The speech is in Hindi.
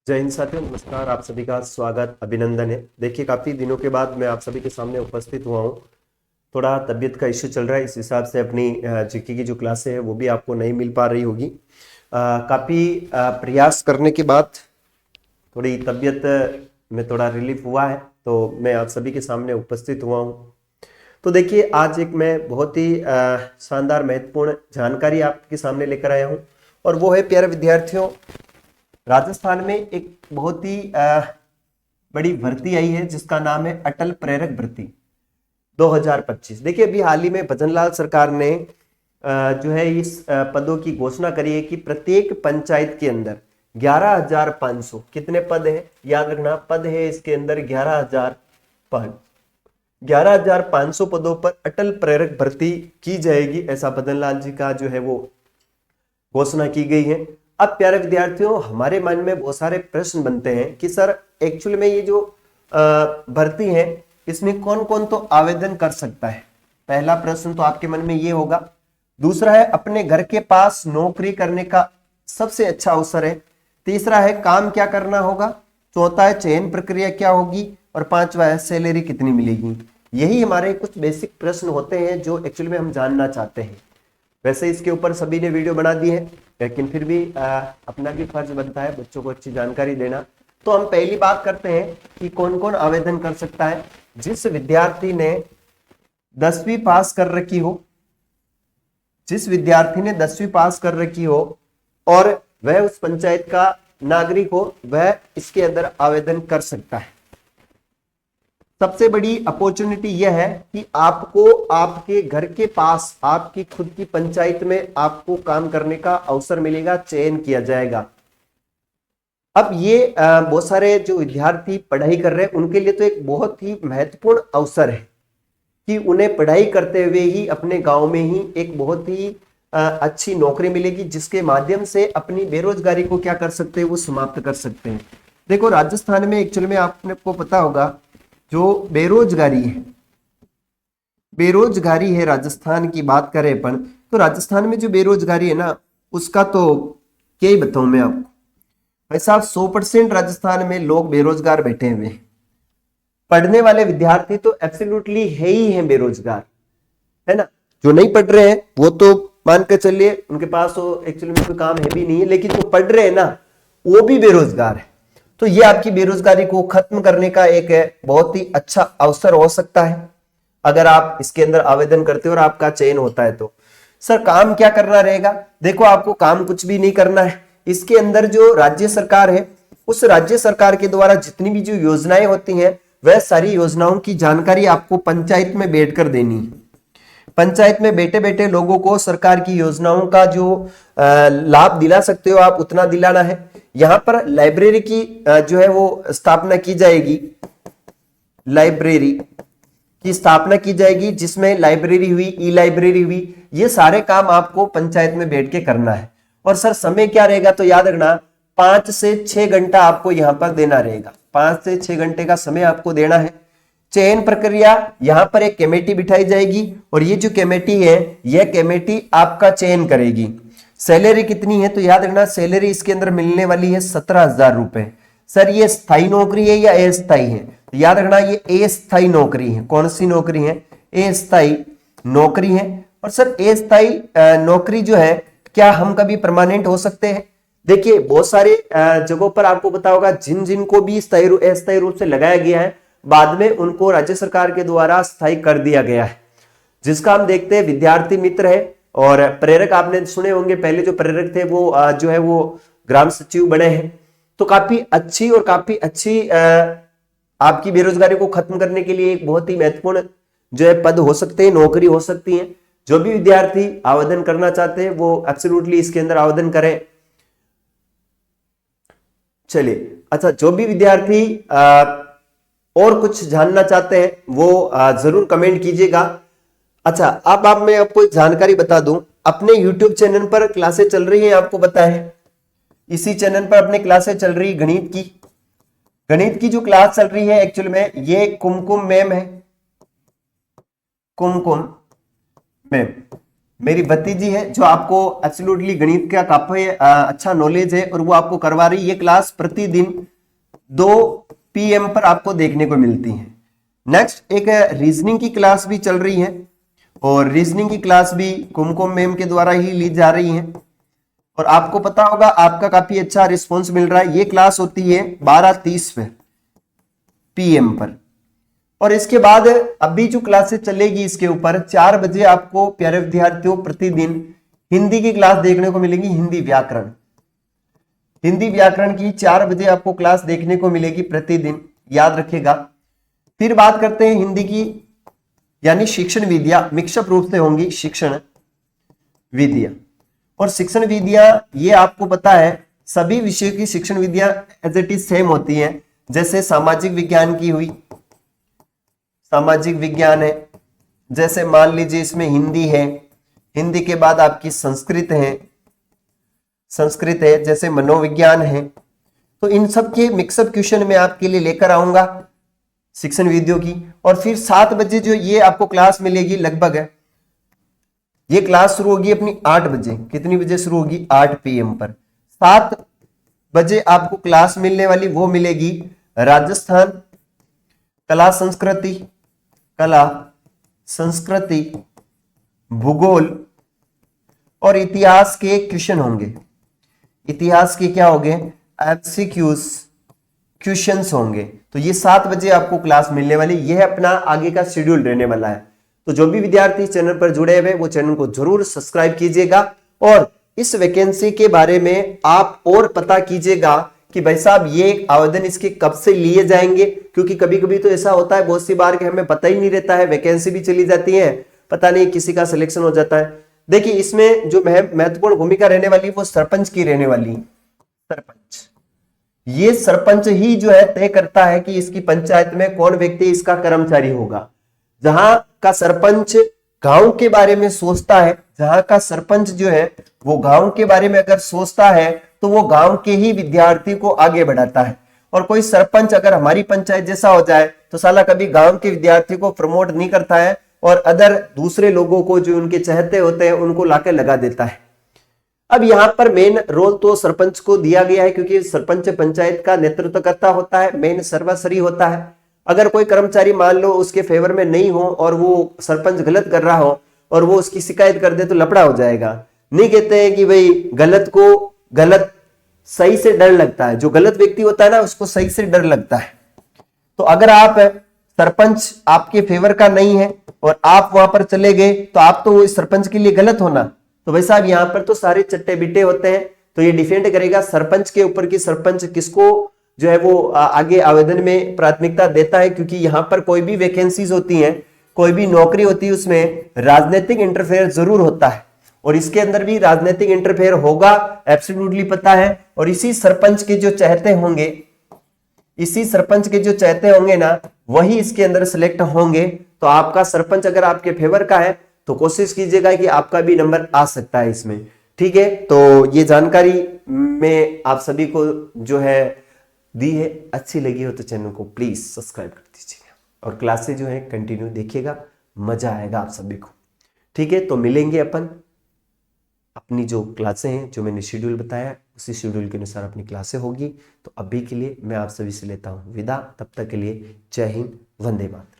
जय हिंद साथियों, नमस्कार। आप सभी का स्वागत अभिनंदन है। देखिए, काफ़ी दिनों के बाद मैं आप सभी के सामने उपस्थित हुआ हूँ। थोड़ा तबीयत का इश्यू चल रहा है, इस हिसाब से अपनी जीके की जो क्लासें हैं वो भी आपको नहीं मिल पा रही होगी। काफ़ी प्रयास करने के बाद थोड़ी तबीयत में थोड़ा रिलीफ हुआ है, तो मैं आप सभी के सामने उपस्थित हुआ हूँ। तो देखिए, आज एक मैं बहुत ही शानदार महत्वपूर्ण जानकारी आपके सामने लेकर आया हूँ, और वो है प्यारे विद्यार्थियों, राजस्थान में एक बहुत ही बड़ी भर्ती आई है जिसका नाम है अटल प्रेरक भर्ती 2025। देखिए, अभी हाल ही में भजनलाल सरकार ने जो है इस पदों की घोषणा करी है कि प्रत्येक पंचायत के अंदर 11,500 कितने पद हैं, याद रखना, पद है इसके अंदर 11,500 पदों पर अटल प्रेरक भर्ती की जाएगी। ऐसा भजनलाल जी का जो है वो घोषणा की गई है। अब प्यारे विद्यार्थियों, हमारे मन में बहुत सारे प्रश्न बनते हैं कि सर एक्चुअली में ये जो भर्ती है इसमें कौन कौन तो आवेदन कर सकता है। पहला प्रश्न तो आपके मन में ये होगा। दूसरा है अपने घर के पास नौकरी करने का सबसे अच्छा अवसर है। तीसरा है काम क्या करना होगा। चौथा है चयन प्रक्रिया क्या होगी। और पांचवा है सैलरी कितनी मिलेगी। यही हमारे कुछ बेसिक प्रश्न होते हैं जो एक्चुअली में हम जानना चाहते हैं। वैसे इसके ऊपर सभी ने वीडियो बना दी है, लेकिन फिर भी अपना भी फर्ज बनता है बच्चों को अच्छी जानकारी देना। तो हम पहली बात करते हैं कि कौन कौन आवेदन कर सकता है। जिस विद्यार्थी ने 10वीं पास कर रखी हो, जिस विद्यार्थी ने 10वीं पास कर रखी हो और वह उस पंचायत का नागरिक हो, वह इसके अंदर आवेदन कर सकता है। सबसे बड़ी अपॉर्चुनिटी यह है कि आपको आपके घर के पास, आपकी खुद की पंचायत में आपको काम करने का अवसर मिलेगा, चयन किया जाएगा। अब ये बहुत सारे जो विद्यार्थी पढ़ाई कर रहे हैं उनके लिए तो एक बहुत ही महत्वपूर्ण अवसर है कि उन्हें पढ़ाई करते हुए ही अपने गांव में ही एक बहुत ही अच्छी नौकरी मिलेगी, जिसके माध्यम से अपनी बेरोजगारी को क्या कर सकते हैं, वो समाप्त कर सकते हैं। देखो, राजस्थान में एक्चुअली में आपको पता होगा जो बेरोजगारी है राजस्थान की बात करें अपन, तो राजस्थान में जो बेरोजगारी है ना, उसका तो क्या ही बताऊं मैं आपको। भाई साहब, 100% राजस्थान में लोग बेरोजगार बैठे हुए हैं। पढ़ने वाले विद्यार्थी तो एब्सोल्युटली है ही है बेरोजगार, है ना। जो नहीं पढ़ रहे हैं वो तो मान के चलिए उनके पास तो एक्चुअली में कोई काम है भी नहीं है, लेकिन जो पढ़ रहे हैं ना वो भी बेरोजगार है। तो ये आपकी बेरोजगारी को खत्म करने का एक बहुत ही अच्छा अवसर हो सकता है अगर आप इसके अंदर आवेदन करते हो और आपका चयन होता है तो। सर काम क्या करना रहेगा। देखो, आपको काम कुछ भी नहीं करना है। इसके अंदर जो राज्य सरकार है, उस राज्य सरकार के द्वारा जितनी भी जो योजनाएं होती हैं, वह सारी योजनाओं की जानकारी आपको पंचायत में बैठकर देनी है। पंचायत में बैठे बैठे लोगों को सरकार की योजनाओं का जो लाभ दिला सकते हो आप, उतना दिलाना है। यहां पर लाइब्रेरी की जो है वो स्थापना की जाएगी। लाइब्रेरी की स्थापना की जाएगी, जिसमें लाइब्रेरी हुई, ई लाइब्रेरी हुई, ये सारे काम आपको पंचायत में बैठ के करना है। और सर समय क्या रहेगा, तो याद रखना 5 से 6 घंटा आपको यहां पर देना रहेगा। 5 से 6 घंटे का समय आपको देना है। चयन प्रक्रिया, यहां पर एक कमेटी बिठाई जाएगी और ये जो कमेटी है, यह कमेटी आपका चयन करेगी। सैलरी कितनी है, तो याद रखना सैलरी इसके अंदर मिलने वाली है 17,000 रुपए। सर ये स्थायी नौकरी है या अस्थायी है, तो याद रखना ये अस्थायी नौकरी है। कौन सी नौकरी है, अस्थायी नौकरी है। और सर अस्थायी नौकरी जो है, क्या हम कभी परमानेंट हो सकते हैं। देखिए, बहुत सारे जगहों पर आपको पता होगा जिन जिनको भी अस्थायी रूप से लगाया गया है, बाद में उनको राज्य सरकार के द्वारा स्थायी कर दिया गया है। जिसका हम देखते हैं विद्यार्थी मित्र है और प्रेरक, आपने सुने होंगे पहले जो प्रेरक थे वो जो है वो ग्राम सचिव बने हैं। तो काफी अच्छी और काफी अच्छी आपकी बेरोजगारी को खत्म करने के लिए एक बहुत ही महत्वपूर्ण जो है पद हो सकते हैं, नौकरी हो सकती है। जो भी विद्यार्थी आवेदन करना चाहते हैं वो एब्सोल्युटली इसके अंदर आवेदन करें। चलिए, अच्छा, जो भी विद्यार्थी और कुछ जानना चाहते हैं वो जरूर कमेंट कीजिएगा। अच्छा, अब आप मैं आपको एक जानकारी बता दूं, अपने YouTube चैनल पर क्लासेस चल रही हैं, आपको पता है। इसी चैनल पर अपने क्लासेस चल रही गणित की जो क्लास चल रही है, एक्चुअल में ये कुमकुम मैम है, कुमकुम मैम। मेरी भतीजी है जो आपको एब्सोल्युटली गणित का काफी अच्छा नॉलेज है और वो आपको करवा रही है। ये क्लास प्रतिदिन 2 PM पर आपको देखने को मिलती है। नेक्स्ट एक रीजनिंग की क्लास भी चल रही है और रीजनिंग की क्लास भी कुमकुम मैम के द्वारा ही ली जा रही है और आपको पता होगा आपका काफी अच्छा रिस्पॉन्स मिल रहा है। ये क्लास होती है 12:30 PM पर और इसके बाद अभी जो क्लासेस चलेगी इसके ऊपर 4 बजे आपको प्यारे विद्यार्थियों प्रतिदिन हिंदी की क्लास देखने को मिलेगी। हिंदी व्याकरण की 4 बजे आपको क्लास देखने को मिलेगी प्रतिदिन, याद रखिएगा। फिर बात करते हैं हिंदी की, यानी शिक्षण विद्या मिक्सअप रूप से होंगी शिक्षण विद्या। और शिक्षण विद्या ये आपको पता है सभी विषयों की शिक्षण विद्या एज इट इज सेम होती है। जैसे सामाजिक विज्ञान की हुई, सामाजिक विज्ञान है, जैसे मान लीजिए इसमें हिंदी है, हिंदी के बाद आपकी संस्कृत है, जैसे मनोविज्ञान है। तो इन सब के मिक्सअप क्वेश्चन मैं आपके लिए लेकर आऊंगा शिक्षण विद्या की। और फिर 7 बजे जो ये आपको क्लास मिलेगी लगभग है, ये क्लास शुरू होगी अपनी 8 बजे। कितनी बजे शुरू होगी? 8 PM पर। 7 बजे आपको क्लास मिलने वाली वो मिलेगी राजस्थान कला संस्कृति भूगोल और इतिहास के क्वेश्चन होंगे। इतिहास के क्या होंगे? MCQs क्वेश्चंस होंगे। तो ये 7 बजे आपको क्लास मिलने वाली, यह अपना आगे का शेड्यूल रहने वाला है। तो जो भी विद्यार्थी चैनल पर जुड़े हुए वो चैनल को जरूर सब्सक्राइब कीजिएगा और इस वैकेंसी के बारे में आप और पता कीजिएगा कि भाई साहब ये आवेदन इसके कब से लिए जाएंगे, क्योंकि कभी कभी तो ऐसा होता है बहुत सी बार कि हमें पता ही नहीं रहता है, वैकेंसी भी चली जाती है, पता नहीं किसी का सिलेक्शन हो जाता है। देखिए इसमें जो महत्वपूर्ण भूमिका रहने वाली वो सरपंच की रहने वाली। ये सरपंच ही जो है तय करता है कि इसकी पंचायत में कौन व्यक्ति इसका कर्मचारी होगा। जहां का सरपंच गांव के बारे में सोचता है, जहां का सरपंच जो है वो गांव के बारे में अगर सोचता है तो वो गांव के ही विद्यार्थी को आगे बढ़ाता है। और कोई सरपंच अगर हमारी पंचायत जैसा हो जाए तो साला कभी गांव के विद्यार्थी को प्रमोट नहीं करता है और अदर दूसरे लोगों को जो उनके चाहते होते हैं उनको लाके लगा देता है। अब यहाँ पर मेन रोल तो सरपंच को दिया गया है, क्योंकि सरपंच पंचायत का नेतृत्व करता होता है, मेन सर्वस्वी होता है। अगर कोई कर्मचारी मान लो उसके फेवर में नहीं हो और वो सरपंच गलत कर रहा हो और वो उसकी शिकायत कर दे तो लफड़ा हो जाएगा। नहीं कहते हैं कि भाई गलत को गलत, सही से डर लगता है। जो गलत व्यक्ति होता है ना उसको सही से डर लगता है। तो अगर आप सरपंच आपके फेवर का नहीं है और आप वहां पर चले गए तो आप तो वो सरपंच के लिए गलत होना। तो भाई साहब यहाँ पर तो सारे चट्टे बिट्टे होते हैं। तो ये डिफेंड करेगा सरपंच के ऊपर कि सरपंच किसको जो है वो आगे आवेदन में प्राथमिकता देता है, क्योंकि यहाँ पर कोई भी वैकेंसीज होती हैं, कोई भी नौकरी होती है, उसमें राजनीतिक इंटरफेयर जरूर होता है और इसके अंदर भी राजनीतिक इंटरफेयर होगा, एब्सोल्युटली पता है। और इसी सरपंच के जो चाहते होंगे ना वही इसके अंदर सिलेक्ट होंगे। तो आपका सरपंच अगर आपके फेवर का है तो कोशिश कीजिएगा कि आपका भी नंबर आ सकता है इसमें। ठीक है, तो ये जानकारी मैं आप सभी को जो है दी है। अच्छी लगी हो तो चैनल को प्लीज सब्सक्राइब कर दीजिएगा और क्लासेस जो है कंटिन्यू देखिएगा, मजा आएगा आप सभी को। ठीक है, तो मिलेंगे अपन अपनी जो क्लासें हैं, जो मैंने शेड्यूल बताया उसी शेड्यूल के अनुसार अपनी क्लासें होगी। तो अभी के लिए मैं आप सभी से लेता हूं विदा, तब तक के लिए जय हिंद, वंदे मातरम।